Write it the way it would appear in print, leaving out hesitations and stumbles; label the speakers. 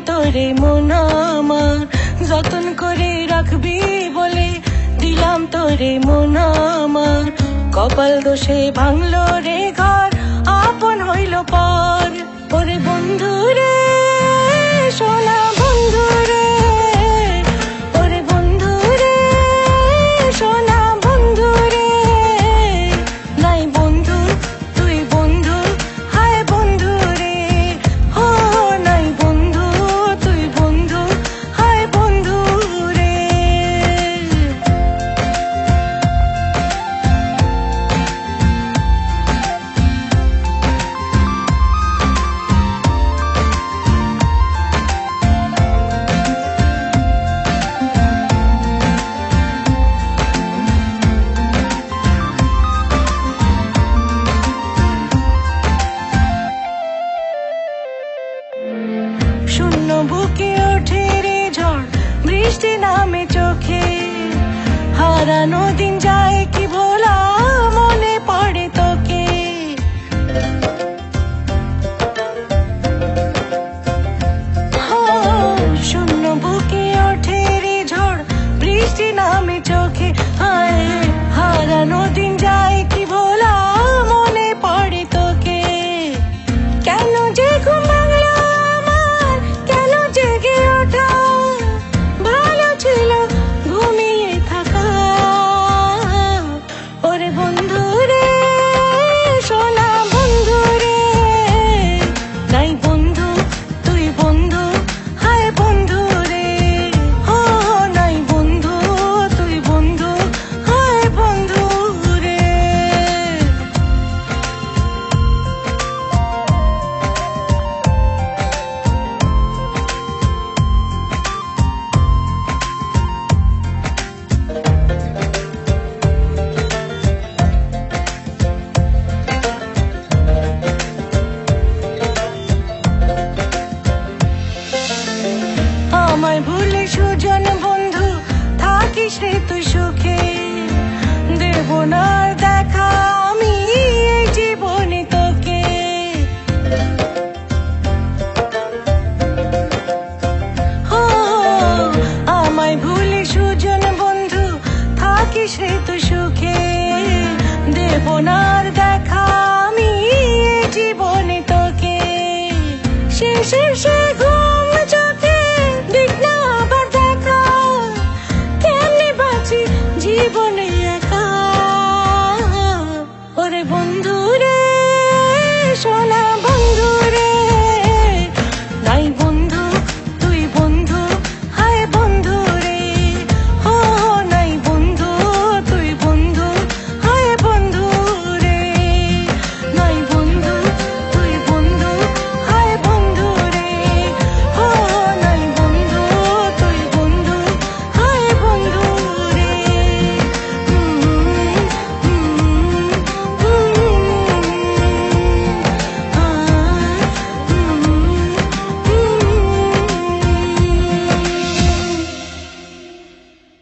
Speaker 1: তোরে মন আমার, যতন করে রাখবি বলে দিলাম তোরে মন আমার। কপাল দোষে ভাঙলো রে ঘর, আপন হইল পর। ওরে বন্ধু রে সোনা বন্ধু রে, ওরে বন্ধু রে সোনা বন্ধু রে। নাই বন্ধু তুই বন্ধু, হায় বন্ধু রে। হো নাই বন্ধু তুই বন্ধু, হায় বন্ধু রে। শূন্য বুকে ওঠে রে ঝড়, বৃষ্টি নামে চোখে। হারানো দিন যায় কি ভোলা, মনে পড়ে তোকে। শূন্য বুকে ওঠে রে ঝড়, বৃষ্টি নামে চোখে। হায় হারানো দিন যায় কি ভোলা, মনে পড়ে তোকে। কেন যে ঘুম ভাঙলো আমার, কেন জেগে ওঠা, ভালো ছিল ঘুমিয়ে থাকা। ওরে বন্ধু রে সোনা বন্ধু রে, নাই বন্ধু তুই বন্ধু, হায় বন্ধু রে। ও নাই বন্ধু তুই বন্ধু, হায় বন্ধু রে। আমায় ভুলে সুজন বন্ধু থাকিস রে তুই সুখে, দেব না আর দেখা